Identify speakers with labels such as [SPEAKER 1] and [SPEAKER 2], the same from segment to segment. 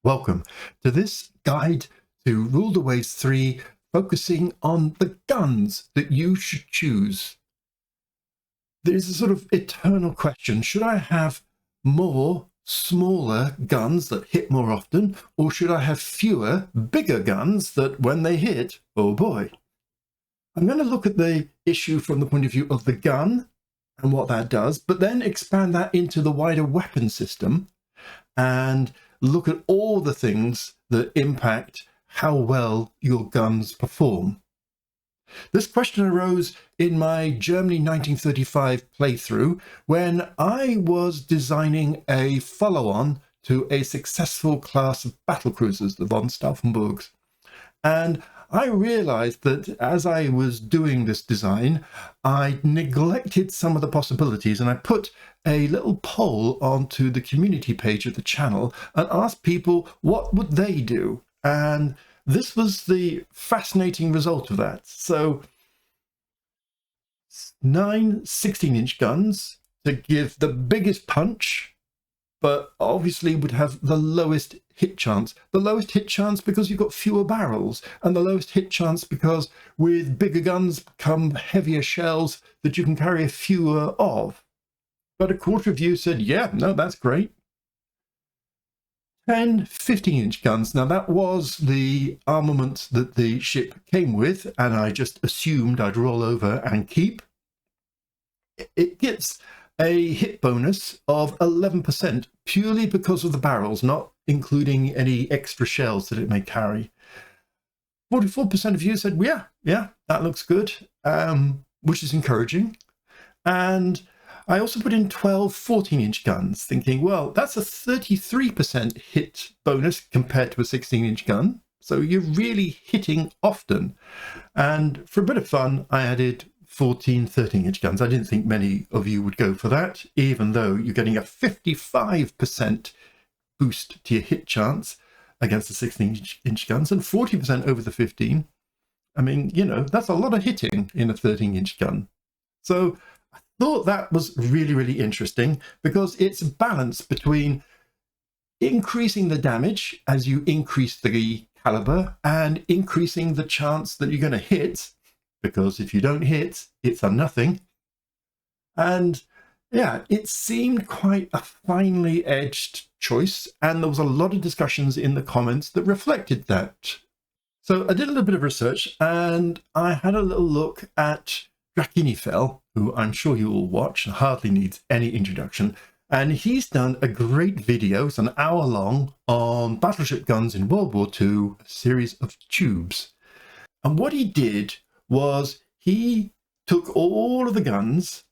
[SPEAKER 1] Welcome to this guide to Rule the Waves 3, focusing on the guns that you should choose. There's a sort of eternal question. Should I have more smaller guns that hit more often, or should I have fewer bigger guns that when they hit, oh boy? I'm going to look at the issue from the point of view of the gun and what that does, but then expand that into the wider weapon system and look at all the things that impact how well your guns perform. This question arose in my Germany 1935 playthrough when I was designing a follow-on to a successful class of battlecruisers, the von Stauffenbergs. And I realized that as I was doing this design, I neglected some of the possibilities, and I put a little poll onto the community page of the channel and asked people what would they do. And this was the fascinating result of that. So 9 16-inch guns to give the biggest punch, but obviously would have the lowest hit chance. The lowest hit chance because you've got fewer barrels, and the lowest hit chance because with bigger guns come heavier shells that you can carry fewer of. But a quarter of you said, yeah, no, that's great. 10 15-inch guns. Now that was the armament that the ship came with, and I just assumed I'd roll over and keep. It gets a hit bonus of 11% purely because of the barrels, not including any extra shells that it may carry. 44% of you said, yeah, that looks good, which is encouraging. And I also put in 12 14-inch guns, thinking, well, that's a 33% hit bonus compared to a 16-inch gun. So you're really hitting often. And for a bit of fun, I added 14 13-inch guns. I didn't think many of you would go for that, even though you're getting a 55% boost to your hit chance against the 16-inch guns and 40% over the 15. I mean, you know, that's a lot of hitting in a 13-inch gun. So I thought that was really, really interesting because it's a balance between increasing the damage as you increase the caliber and increasing the chance that you're going to hit, because if you don't hit, it's a nothing. And yeah, it seemed quite a finely edged choice, and there was a lot of discussions in the comments that reflected that. So I did a little bit of research, and I had a little look at Drakinifel, who I'm sure you all watch and hardly needs any introduction. And he's done a great video, it's an hour long, on battleship guns in World War II, a series of tubes. And what he did was he took all of the guns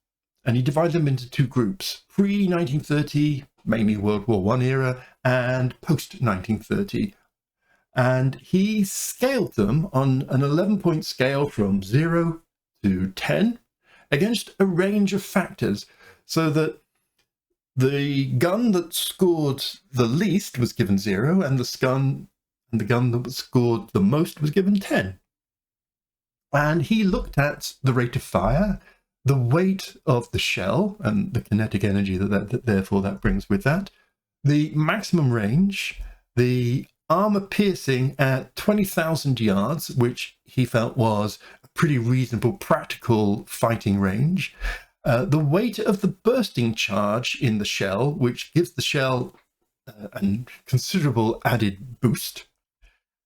[SPEAKER 1] and he divided them into two groups, pre-1930, mainly World War I era, and post-1930. And he scaled them on an 11-point scale from 0 to 10 against a range of factors, so that the gun that scored the least was given 0, and the gun that was scored the most was given 10. And he looked at the rate of fire, the weight of the shell, and the kinetic energy that therefore that brings with that, the maximum range, the armor piercing at 20,000 yards, which he felt was a pretty reasonable, practical fighting range, the weight of the bursting charge in the shell, which gives the shell a considerable added boost.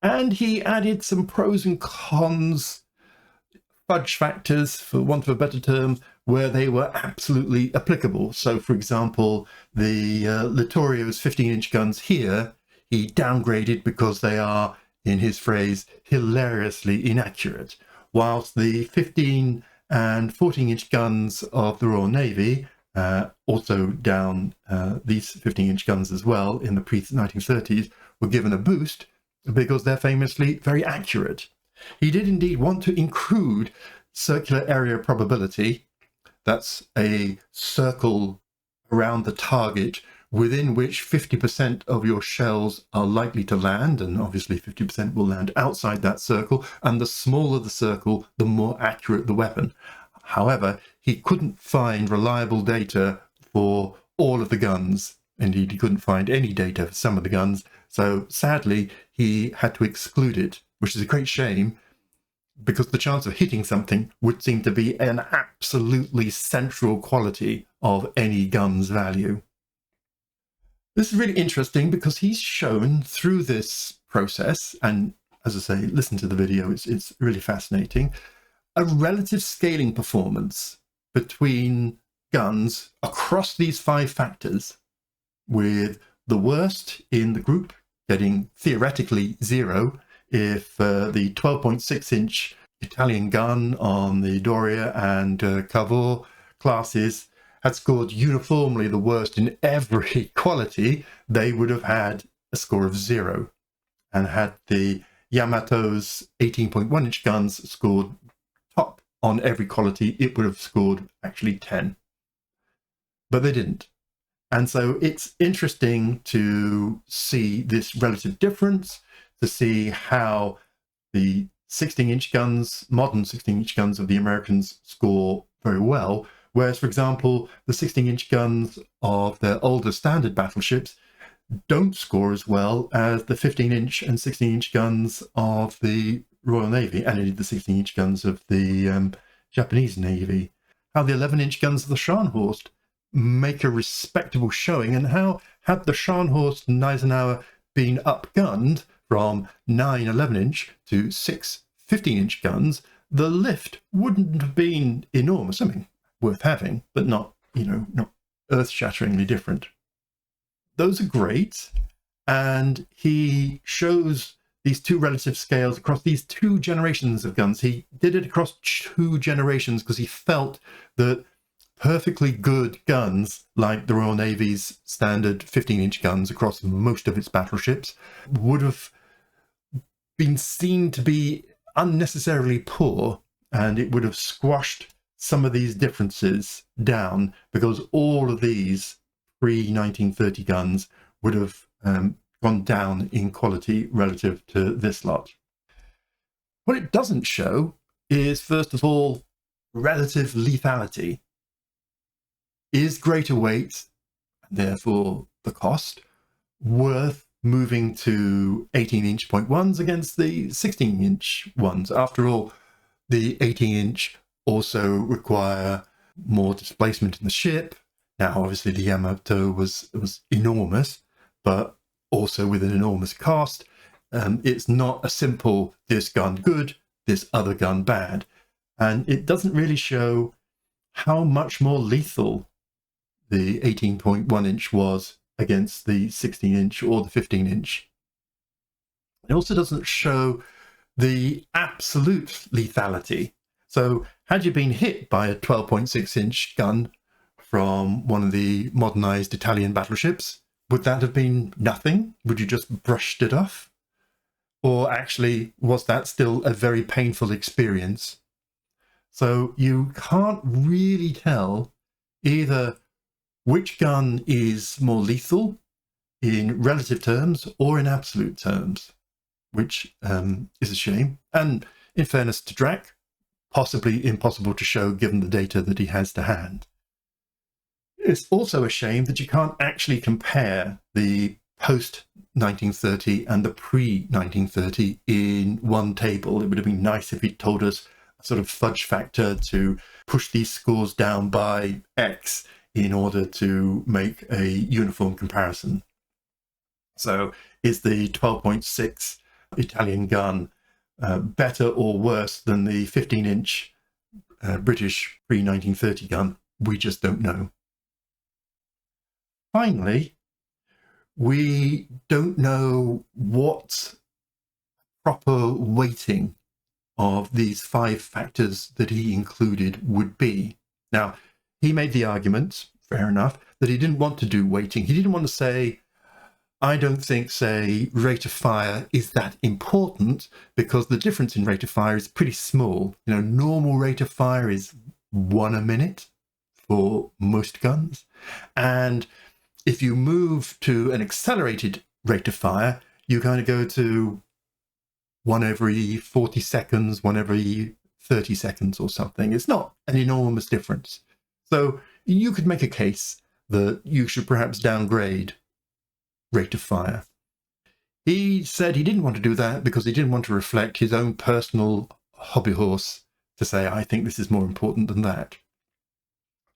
[SPEAKER 1] And he added some pros and cons, fudge factors, for want of a better term, where they were absolutely applicable. So, for example, the Littorio's 15-inch guns here, he downgraded because they are, in his phrase, hilariously inaccurate, whilst the 15 and 14-inch guns of the Royal Navy, also down these 15-inch guns as well in the pre-1930s, were given a boost because they're famously very accurate. He did indeed want to include circular area probability. That's a circle around the target within which 50% of your shells are likely to land, and obviously 50% will land outside that circle, and the smaller the circle, the more accurate the weapon. However, he couldn't find reliable data for all of the guns Indeed, he couldn't find any data for some of the guns, so sadly he had to exclude it, which is a great shame, because the chance of hitting something would seem to be an absolutely central quality of any gun's value. This is really interesting because he's shown through this process, and as I say, listen to the video, it's really fascinating, a relative scaling performance between guns across these 5 factors, with the worst in the group getting theoretically 0 if the 12.6-inch Italian gun on the Doria and Cavour classes had scored uniformly the worst in every quality, they would have had a score of 0. And had the Yamato's 18.1-inch guns scored top on every quality, it would have scored actually 10. But they didn't. And so it's interesting to see this relative difference, to see how the 16-inch guns, modern 16-inch guns of the Americans score very well, whereas, for example, the 16-inch guns of their older standard battleships don't score as well as the 15-inch and 16-inch guns of the Royal Navy, and indeed the 16-inch guns of the Japanese Navy. How the 11-inch guns of the Scharnhorst make a respectable showing, and how, had the Scharnhorst and Eisenhower been upgunned from 9 11-inch to 6 15-inch guns, the lift wouldn't have been enormous. I mean, worth having, but not, not earth-shatteringly different. Those are great, and he shows these 2 relative scales across these 2 generations of guns. He did it across 2 generations because he felt that perfectly good guns, like the Royal Navy's standard 15-inch guns across most of its battleships, would have been seen to be unnecessarily poor, and it would have squashed some of these differences down, because all of these pre-1930 guns would have gone down in quality relative to this lot. What it doesn't show is, first of all, relative lethality. Is greater weight, therefore the cost, worth moving to 18-inch .1s against the 16-inch ones? After all, the 18-inch also require more displacement in the ship. Now, obviously, the Yamato was enormous, but also with an enormous cost. It's not a simple, this gun good, this other gun bad. And it doesn't really show how much more lethal the 18.1-inch was against the 16-inch or the 15-inch. It also doesn't show the absolute lethality. So had you been hit by a 12.6-inch gun from one of the modernized Italian battleships, would that have been nothing? Would you just brushed it off? Or actually, was that still a very painful experience? So you can't really tell either which gun is more lethal in relative terms or in absolute terms, which is a shame. And in fairness to Drac, possibly impossible to show given the data that he has to hand. It's also a shame that you can't actually compare the post-1930 and the pre-1930 in one table. It would have been nice if he'd told us a sort of fudge factor to push these scores down by X in order to make a uniform comparison. So is the 12.6 Italian gun better or worse than the 15-inch British pre-1930 gun? We just don't know. Finally, we don't know what proper weighting of these 5 factors that he included would be. Now, he made the argument, fair enough, that he didn't want to do weighting. He didn't want to say, I don't think, say, rate of fire is that important, because the difference in rate of fire is pretty small. Normal rate of fire is 1 a minute for most guns. And if you move to an accelerated rate of fire, you kind of go to 1 every 40 seconds, 1 every 30 seconds or something. It's not an enormous difference. So you could make a case that you should perhaps downgrade rate of fire. He said he didn't want to do that because he didn't want to reflect his own personal hobby horse to say, I think this is more important than that.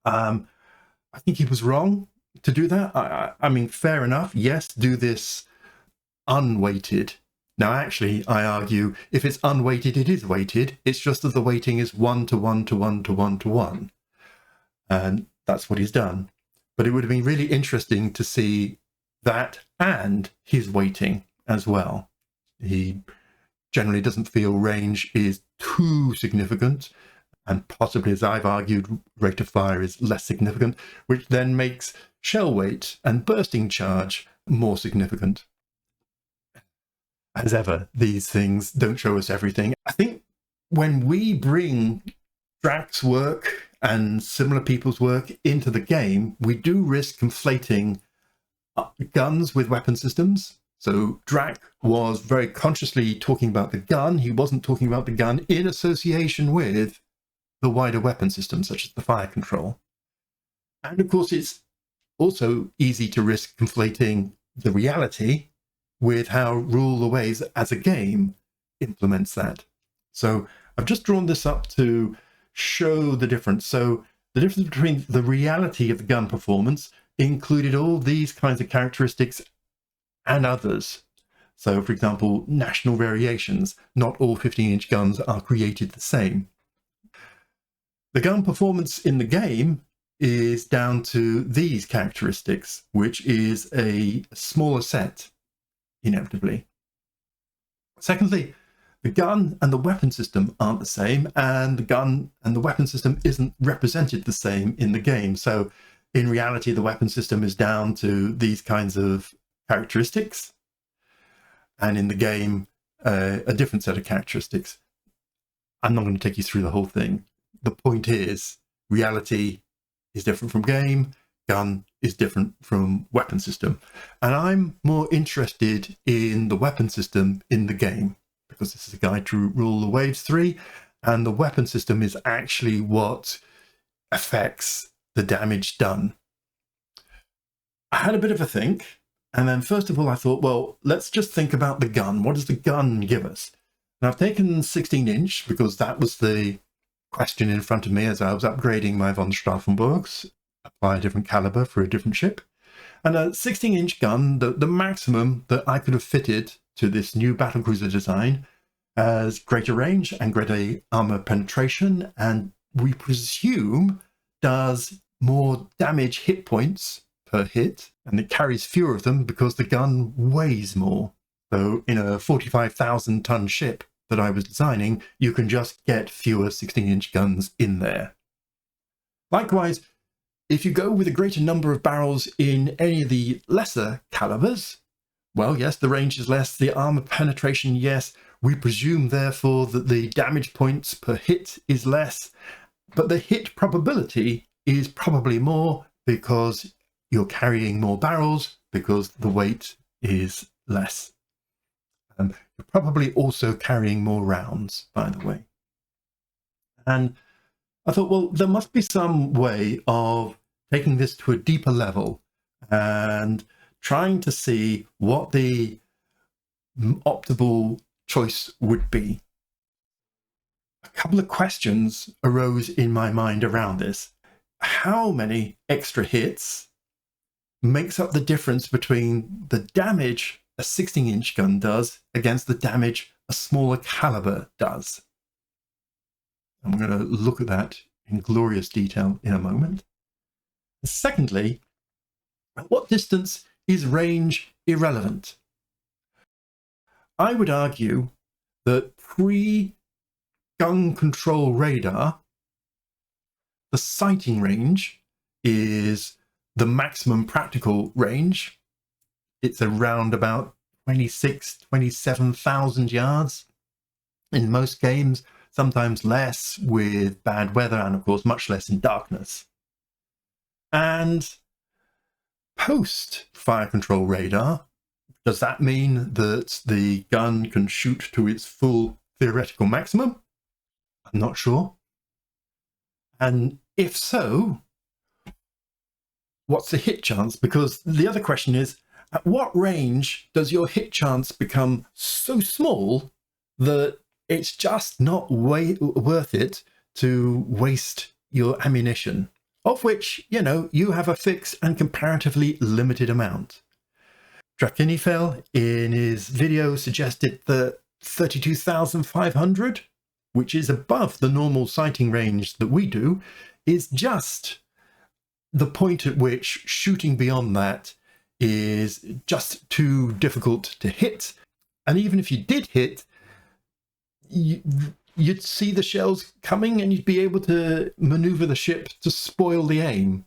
[SPEAKER 1] I think he was wrong to do that. I mean, fair enough. Yes, do this unweighted. Now, actually, I argue if it's unweighted, it is weighted. It's just that the weighting is 1 to 1 to 1 to 1 to 1. And that's what he's done. But it would have been really interesting to see that and his weighting as well. He generally doesn't feel range is too significant, and possibly, as I've argued, rate of fire is less significant, which then makes shell weight and bursting charge more significant. As ever, these things don't show us everything. I think when we bring Drax's work and similar people's work into the game, we do risk conflating guns with weapon systems. So Drax was very consciously talking about the gun. He wasn't talking about the gun in association with the wider weapon systems, such as the fire control. And of course, it's also easy to risk conflating the reality with how Rule the Waves as a game implements that. So I've just drawn this up to show the difference. So the difference between the reality of the gun performance included all these kinds of characteristics and others. So, for example, national variations. Not all 15-inch guns are created the same. The gun performance in the game is down to these characteristics, which is a smaller set, inevitably. Secondly, the gun and the weapon system aren't the same, and the gun and the weapon system isn't represented the same in the game. So in reality, the weapon system is down to these kinds of characteristics, and in the game, a different set of characteristics. I'm not going to take you through the whole thing. The point is, reality is different from game, gun is different from weapon system. And I'm more interested in the weapon system in the game, because this is a guide to Rule the Waves 3, and the weapon system is actually what affects the damage done. I had a bit of a think, and then first of all I thought, well, let's just think about the gun. What does the gun give us? And I've taken 16-inch because that was the question in front of me as I was upgrading my von Straffenburgs, apply a different caliber for a different ship. And a 16-inch gun, the maximum that I could have fitted to this new battlecruiser design, has greater range and greater armor penetration, and we presume does more damage hit points per hit, and it carries fewer of them because the gun weighs more. So in a 45,000-ton ship that I was designing, you can just get fewer 16-inch guns in there. Likewise, if you go with a greater number of barrels in any of the lesser calibers, well, yes, the range is less, the armor penetration, yes. We presume, therefore, that the damage points per hit is less, but the hit probability is probably more because you're carrying more barrels, because the weight is less. You're probably also carrying more rounds, by the way. And I thought, well, there must be some way of taking this to a deeper level and trying to see what the optimal choice would be. A couple of questions arose in my mind around this. How many extra hits makes up the difference between the damage a 16-inch gun does against the damage a smaller caliber does? And we're going to look at that in glorious detail in a moment. Secondly, at what distance is range irrelevant? I would argue that pre-gun control radar, the sighting range is the maximum practical range. It's around about 27,000 yards in most games, sometimes less with bad weather, and of course much less in darkness. And post fire control radar, does that mean that the gun can shoot to its full theoretical maximum? I'm not sure. And if so, what's the hit chance? Because the other question is, at what range does your hit chance become so small that it's just not worth it to waste your ammunition, of which, you know, you have a fixed and comparatively limited amount? Drakenifel in his video suggested that 32,500, which is above the normal sighting range that we do, is just the point at which shooting beyond that is just too difficult to hit. And even if you did hit, you'd see the shells coming and you'd be able to maneuver the ship to spoil the aim.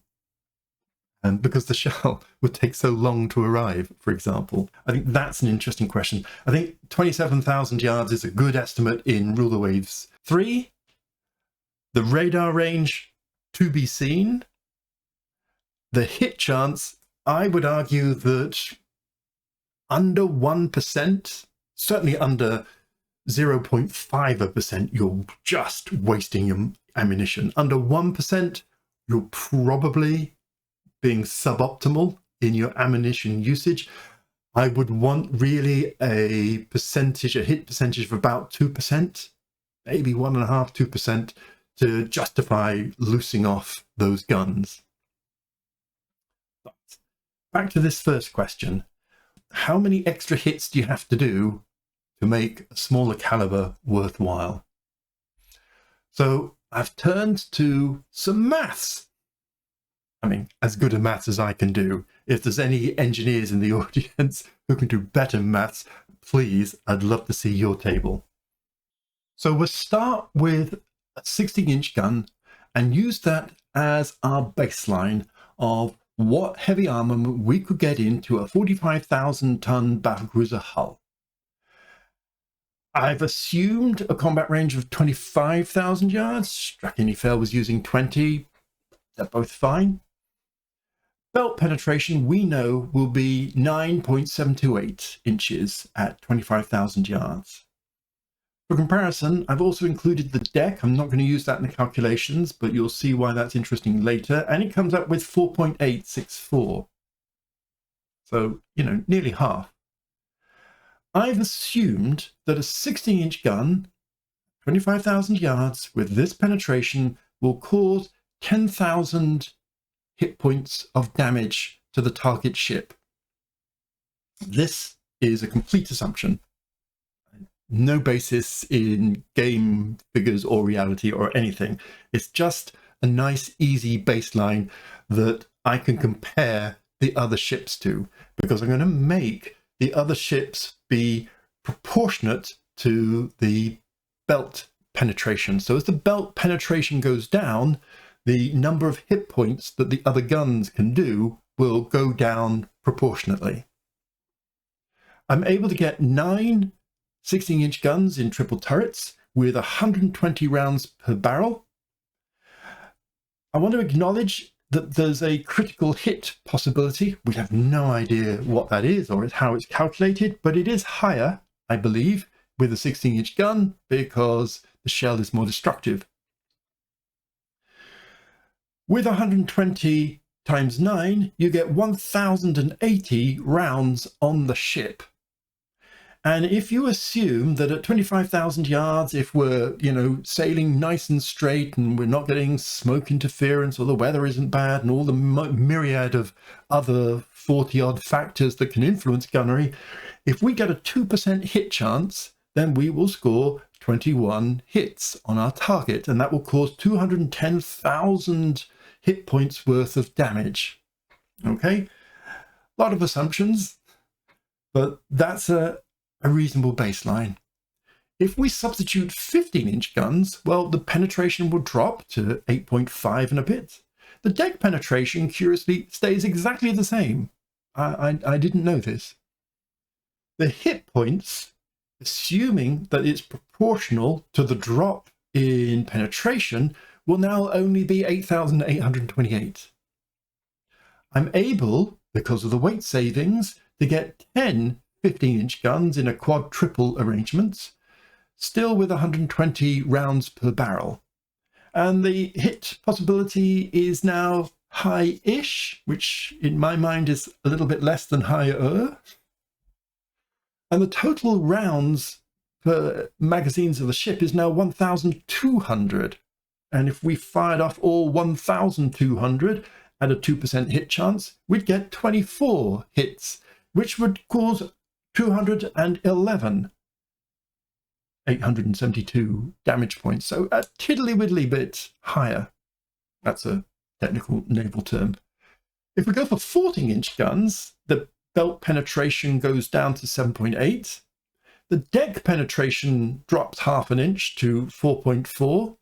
[SPEAKER 1] And because the shell would take so long to arrive, for example. I think that's an interesting question. I think 27,000 yards is a good estimate in Ruler Waves 3. The radar range to be seen. The hit chance, I would argue that under 1%, certainly under 0.5%, you're just wasting your ammunition. Under 1%, you're probably being suboptimal in your ammunition usage. I would want really a percentage, a hit percentage of about 2%, maybe 1.5%, 2% to justify loosing off those guns. But back to this first question. How many extra hits do you have to do to make a smaller caliber worthwhile? So I've turned to some maths. I mean, as good a maths as I can do. If there's any engineers in the audience who can do better maths, please, I'd love to see your table. So we'll start with a 16-inch gun and use that as our baseline of what heavy armament we could get into a 45,000-ton battlecruiser hull. I've assumed a combat range of 25,000 yards. Drakenifel was using 20. They're both fine. Belt penetration, we know, will be 9.728 inches at 25,000 yards. For comparison, I've also included the deck. I'm not going to use that in the calculations, but you'll see why that's interesting later. And it comes up with 4.864. So, you know, nearly half. I've assumed that a 16-inch gun, 25,000 yards, with this penetration will cause 10,000 hit points of damage to the target ship. This is a complete assumption. No basis in game figures or reality or anything. It's just a nice, easy baseline that I can compare the other ships to, because I'm going to make the other ships be proportionate to the belt penetration. So as the belt penetration goes down, the number of hit points that the other guns can do will go down proportionately. I'm able to get 9 16-inch guns in triple turrets with 120 rounds per barrel. I want to acknowledge that there's a critical hit possibility. We have no idea what that is or how it's calculated, but it is higher, I believe, with a 16-inch gun because the shell is more destructive. With 120 times 9, you get 1,080 rounds on the ship. And if you assume that at 25,000 yards, if we're, you know, sailing nice and straight and we're not getting smoke interference or the weather isn't bad and all the myriad of other 40-odd factors that can influence gunnery, if we get a 2% hit chance, then we will score 21 hits on our target, and that will cause 210,000 hit points worth of damage. Okay, a lot of assumptions, but that's a reasonable baseline. If we substitute 15-inch guns, well, the penetration will drop to 8.5 and a bit. The deck penetration, curiously, stays exactly the same. I didn't know this. The hit points, assuming that it's proportional to the drop in penetration, will now only be 8,828. I'm able, because of the weight savings, to get 10 15-inch guns in a quad-triple arrangement, still with 120 rounds per barrel. And the hit possibility is now high-ish, which in my mind is a little bit less than higher. And the total rounds per magazines of the ship is now 1,200. And if we fired off all 1,200 at a 2% hit chance, we'd get 24 hits, which would cause 211, 872 damage points. So a tiddly-widdly bit higher. That's a technical naval term. If we go for 14-inch guns, the belt penetration goes down to 7.8. The deck penetration drops half an inch to 4.4.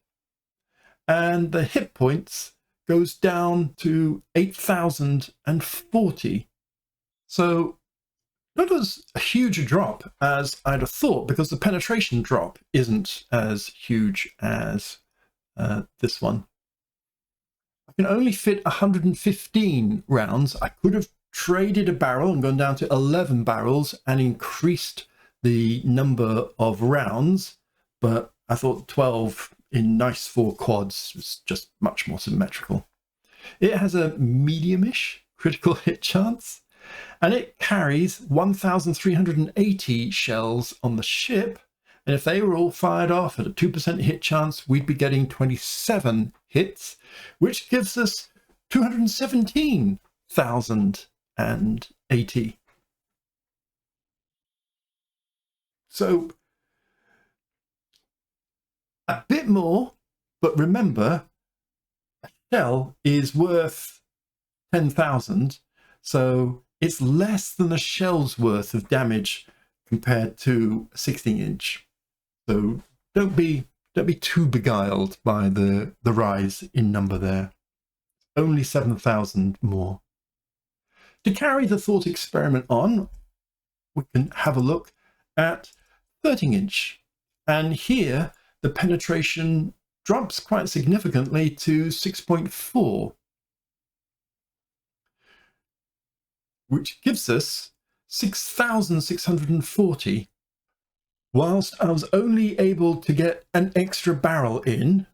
[SPEAKER 1] And the hit points goes down to 8,040. So not as huge a drop as I'd have thought, because the penetration drop isn't as huge as this one. I can only fit 115 rounds. I could have traded a barrel and gone down to 11 barrels and increased the number of rounds, but I thought 12 in nice 4 quads was just much more symmetrical. It has a medium-ish critical hit chance, and it carries 1,380 shells on the ship, and if they were all fired off at a 2% hit chance, we'd be getting 27 hits, which gives us 217,080. So a bit more, but remember, a shell is worth 10,000, so it's less than a shell's worth of damage compared to a 16-inch. So don't be too beguiled by the rise in number there. Only 7,000 more. To carry the thought experiment on, we can have a look at 13-inch, and here the penetration drops quite significantly to 6.4, which gives us 6,640, whilst I was only able to get an extra barrel in,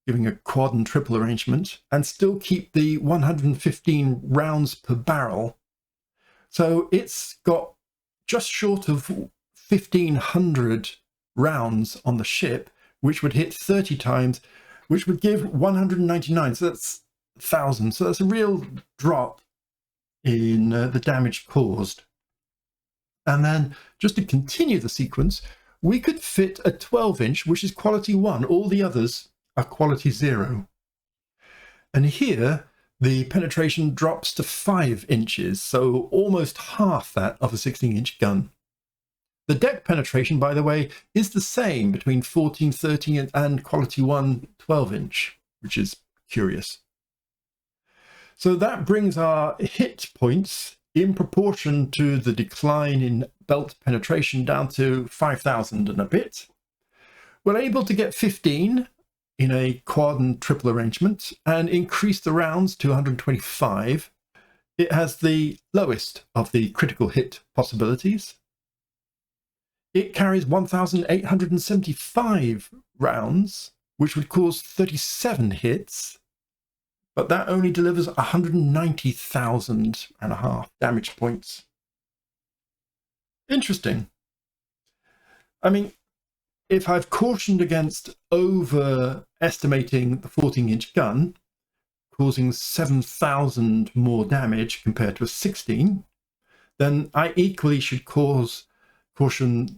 [SPEAKER 1] giving a quad and triple arrangement, and still keep the 115 rounds per barrel. So it's got just short of 1,500 rounds on the ship, which would hit 30 times, which would give 199. So that's 1,000. So that's a real drop in the damage caused. And then just to continue the sequence, we could fit a 12-inch, which is quality 1. All the others are quality 0. And here the penetration drops to 5 inches, so almost half that of a 16-inch gun. The deck penetration, by the way, is the same between 14, 13 and quality 1 12-inch, which is curious. So that brings our hit points in proportion to the decline in belt penetration down to 5,000 and a bit. We're able to get 15 in a quad and triple arrangement and increase the rounds to 125. It has the lowest of the critical hit possibilities. It carries 1,875 rounds, which would cause 37 hits, but that only delivers 190,000 and a half damage points. Interesting. I mean, if I've cautioned against overestimating the 14-inch gun, causing 7,000 more damage compared to a 16, then I equally should caution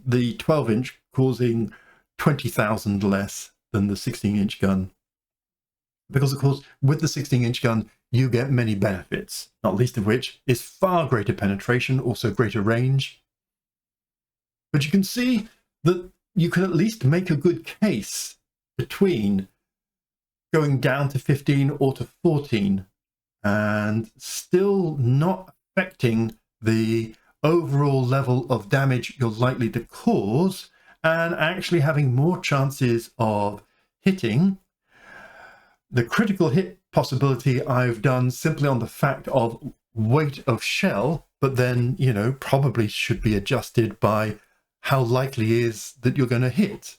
[SPEAKER 1] the 12-inch causing 20,000 less than the 16-inch gun. Because, of course, with the 16-inch gun, you get many benefits, not least of which is far greater penetration, also greater range. But you can see that you can at least make a good case between going down to 15 or to 14 and still not affecting the overall level of damage you're likely to cause, and actually having more chances of hitting. The critical hit possibility I've done simply on the fact of weight of shell, but then, you know, probably should be adjusted by how likely is that you're going to hit,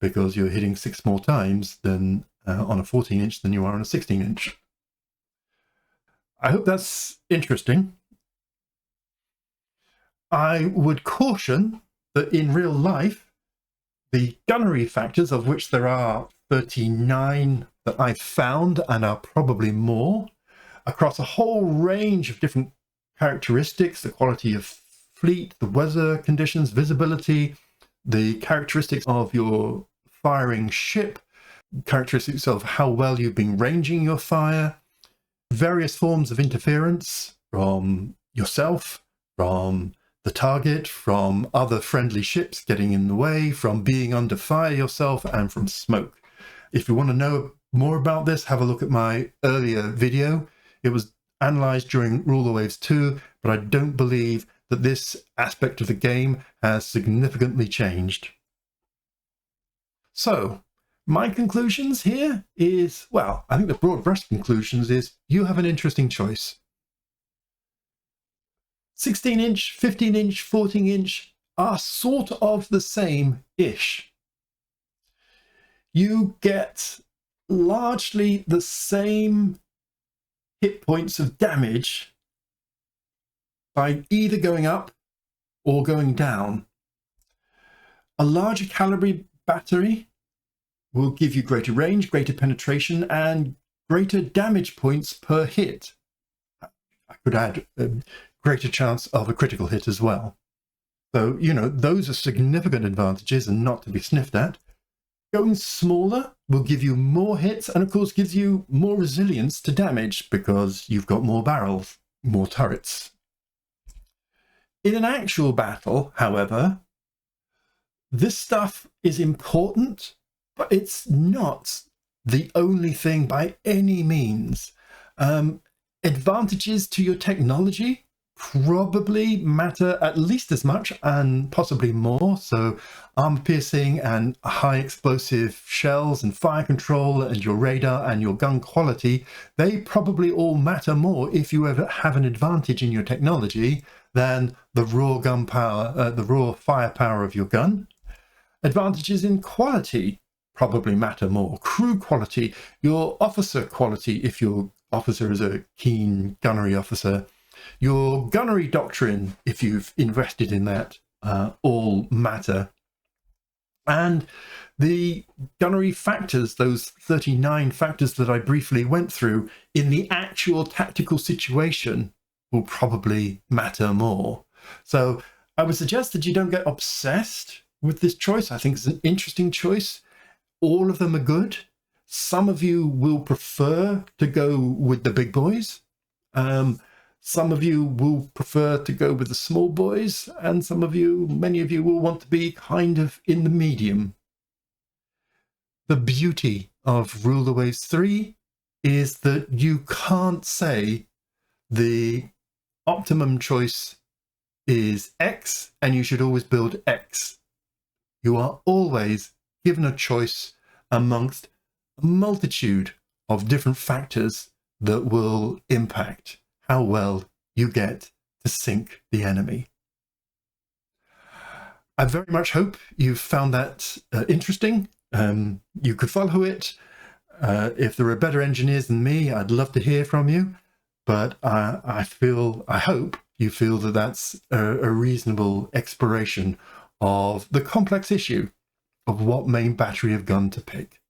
[SPEAKER 1] because you're hitting 6 more times than on a 14-inch than you are on a 16-inch. I hope that's interesting. I would caution that in real life, the gunnery factors, of which there are 39 that I've found, and are probably more, across a whole range of different characteristics, the quality of fleet, the weather conditions, visibility, the characteristics of your firing ship, characteristics of how well you've been ranging your fire, various forms of interference from yourself, from the target, from other friendly ships getting in the way, from being under fire yourself, and from smoke. If you want to know more about this, have a look at my earlier video. It was analyzed during Ruler Waves 2, but I don't believe that this aspect of the game has significantly changed. So, my conclusions here is, well, I think the broad brush conclusions is you have an interesting choice. 16-inch, 15-inch, 14-inch are sort of the same-ish. You get largely the same hit points of damage by either going up or going down. A larger calibre battery will give you greater range, greater penetration, and greater damage points per hit. I could add a greater chance of a critical hit as well. So, you know, those are significant advantages and not to be sniffed at. Going smaller will give you more hits and, of course, gives you more resilience to damage because you've got more barrels, more turrets. In an actual battle, however, this stuff is important, but it's not the only thing by any means. Advantages to your technology probably matter at least as much and possibly more. So armor piercing and high explosive shells and fire control and your radar and your gun quality, they probably all matter more if you ever have an advantage in your technology than the raw gun power, the raw firepower of your gun. Advantages in quality probably matter more. Crew quality, your officer quality, if your officer is a keen gunnery officer, your gunnery doctrine, if you've invested in that, all matter. And the gunnery factors, those 39 factors that I briefly went through, in the actual tactical situation will probably matter more. So I would suggest that you don't get obsessed with this choice. I think it's an interesting choice. All of them are good. Some of you will prefer to go with the big boys. Some of you will prefer to go with the small boys, and some of you, many of you, will want to be kind of in the medium. The beauty of Ruler Waves 3 is that you can't say the optimum choice is X and you should always build X. You are always given a choice amongst a multitude of different factors that will impact how well you get to sink the enemy. I very much hope you've found that interesting. You could follow it. If there are better engineers than me, I'd love to hear from you. But I hope you feel that that's a reasonable exploration of the complex issue of what main battery of gun to pick.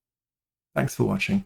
[SPEAKER 1] Thanks for watching.